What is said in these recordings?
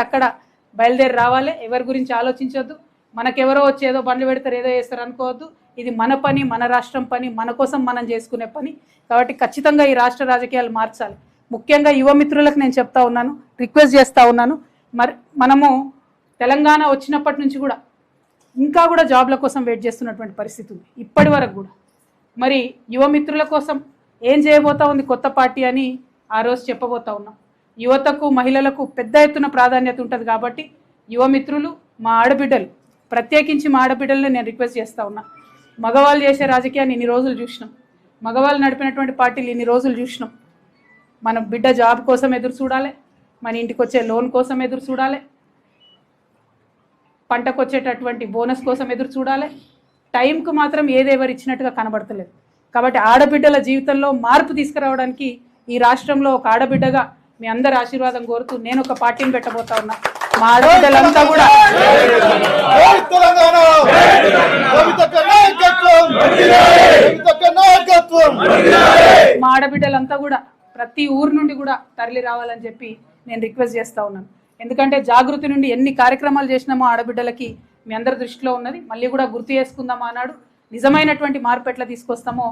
అక్కడ బయలుదేరి రావాలి. ఎవరి గురించి ఆలోచించొద్దు. మనకెవరో వచ్చి ఏదో బండ్లు పెడతారు, ఏదో చేస్తారు అనుకోవద్దు. ఇది మన పని, మన రాష్ట్రం పని, మన కోసం మనం చేసుకునే పని. కాబట్టి ఖచ్చితంగా ఈ రాష్ట్ర రాజకీయాలు మార్చాలి. ముఖ్యంగా యువ మిత్రులకు నేను చెప్తా ఉన్నాను, రిక్వెస్ట్ చేస్తూ ఉన్నాను. మరి మనము తెలంగాణ వచ్చినప్పటి నుంచి కూడా ఇంకా కూడా జాబ్ల కోసం వెయిట్ చేస్తున్నటువంటి పరిస్థితి ఉంది ఇప్పటి వరకు కూడా. మరి యువ మిత్రుల కోసం ఏం చేయబోతా ఉంది కొత్త పార్టీ అని ఆ రోజు చెప్పబోతా ఉన్నాం. యువతకు, మహిళలకు పెద్ద ఎత్తున ప్రాధాన్యత ఉంటుంది కాబట్టి యువ మిత్రులు, మా ఆడబిడ్డలు, ప్రత్యేకించి మా ఆడబిడ్డలను నేను రిక్వెస్ట్ చేస్తూ ఉన్నా. మగవాళ్ళు చేసే రాజకీయాన్ని ఇన్ని రోజులు చూసినాం, మగవాళ్ళు నడిపినటువంటి పార్టీలు ఇన్ని రోజులు చూసినాం. మన బిడ్డ జాబ్ కోసం ఎదురు చూడాలి, మన ఇంటికి వచ్చే లోన్ కోసం ఎదురు చూడాలి, పంటకు వచ్చేటటువంటి బోనస్ కోసం ఎదురు చూడాలి. టైంకు మాత్రం ఏదెవరు ఇచ్చినట్టుగా కనబడతలేదు. కాబట్టి ఆడబిడ్డల జీవితంలో మార్పు తీసుకురావడానికి ఈ రాష్ట్రంలో ఒక ఆడబిడ్డగా మీ అందరి ఆశీర్వాదం కోరుతూ నేను ఒక పార్టీని పెట్టబోతా ఉన్నా. మా ఆడబిడ్డలంతా కూడా ప్రతి ఊరు నుండి కూడా తరలి రావాలని చెప్పి నేను రిక్వెస్ట్ చేస్తా ఉన్నాను. ఎందుకంటే జాగృతి నుండి ఎన్ని కార్యక్రమాలు చేసినామో ఆడబిడ్డలకి మీ అందరి దృష్టిలో ఉన్నది. మళ్ళీ కూడా గుర్తు చేసుకుందాం అన్నాడు. నిజమైనటువంటి మార్పు ఎట్లా తీసుకొస్తామో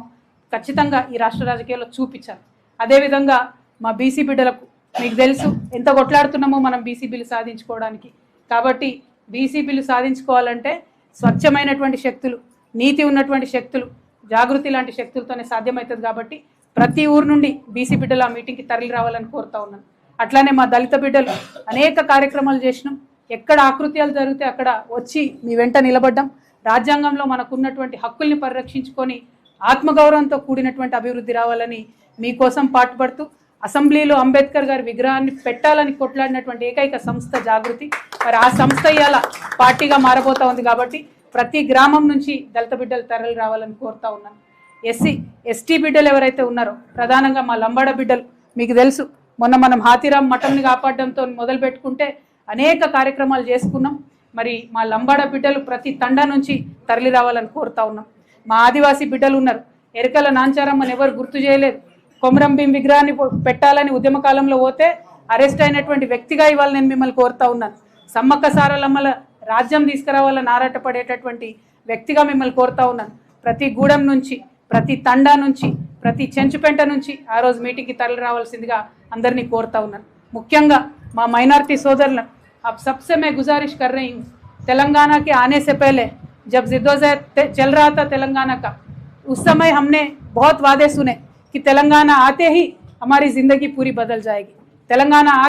ఖచ్చితంగా ఈ రాష్ట్ర రాజకీయాల్లో చూపించాలి. అదేవిధంగా మా బీసీ బిడ్డలకు మీకు తెలుసు ఎంత కొట్లాడుతున్నామో మనం బీసీ బిల్లు సాధించుకోవడానికి. కాబట్టి బీసీ బిల్లు సాధించుకోవాలంటే స్వచ్ఛమైనటువంటి శక్తులు, నీతి ఉన్నటువంటి శక్తులు, జాగృతి లాంటి శక్తులతోనే సాధ్యమవుతుంది. కాబట్టి ప్రతి ఊరు నుండి బీసీ బిడ్డలు ఆ మీటింగ్కి తరలి రావాలని కోరుతా ఉన్నాను. అట్లానే మా దళిత బిడ్డలు అనేక కార్యక్రమాలు చేసినాం. ఎక్కడ ఆకృత్యాలు జరిగితే అక్కడ వచ్చి మీ వెంట నిలబడ్డాం. రాజ్యాంగంలో మనకున్నటువంటి హక్కుల్ని పరిరక్షించుకొని ఆత్మగౌరవంతో కూడినటువంటి అభివృద్ధి రావాలని మీకోసం పాటుపడుతూ అసెంబ్లీలో అంబేద్కర్ గారి విగ్రహాన్ని పెట్టాలని కొట్లాడినటువంటి ఏకైక సంస్థ జాగృతి. మరి ఆ సంస్థ ఇవాళ పార్టీగా మారబోతా ఉంది. కాబట్టి ప్రతి గ్రామం నుంచి దళిత బిడ్డలు తరలి రావాలని కోరుతా ఉన్నాను. ఎస్టీ బిడ్డలు ఎవరైతే ఉన్నారో, ప్రధానంగా మా లంబాడ బిడ్డలు, మీకు తెలుసు మొన్న మనం హాతీరామ్ మఠంని కాపాడడంతో మొదలు పెట్టుకుంటే అనేక కార్యక్రమాలు చేసుకున్నాం. మరి మా లంబాడ బిడ్డలు ప్రతి తండా నుంచి తరలి రావాలని కోరుతా ఉన్నాం. మా ఆదివాసీ బిడ్డలు ఉన్నారు. ఎరకల నాంచారమ్మని ఎవరు గుర్తు చేయలేదు. కొమరం భీం విగ్రహాన్ని పెట్టాలని ఉద్యమ కాలంలో పోతే అరెస్ట్ అయినటువంటి వ్యక్తిగా ఇవాళ నేను మిమ్మల్ని కోరుతా ఉన్నాను. సమ్మక్క సారలమ్మల రాజ్యం తీసుకురావాలని ఆరాటపడేటటువంటి వ్యక్తిగా మిమ్మల్ని కోరుతా ఉన్నాను. ప్రతి గూడెం నుంచి, ప్రతి తండా నుంచి, ప్రతి చెంచుపెంట నుంచి ఆ రోజు మీటింగ్కి తరలి రావాల్సిందిగా అందరినీ కోరుతా ఉన్నాను. ముఖ్యంగా మా మైనారిటీ सोदरन, अब सबसे मैं गुजारिश कर रही हूँ, तेलंगाना के आने से पहले जब जिद्दोजहद चल रहा था तेलंगाना का, उस समय हमने बहुत वादे सुने कि तेलंगाना आते ही हमारी ज़िंदगी पूरी बदल जाएगी। तेलंगाना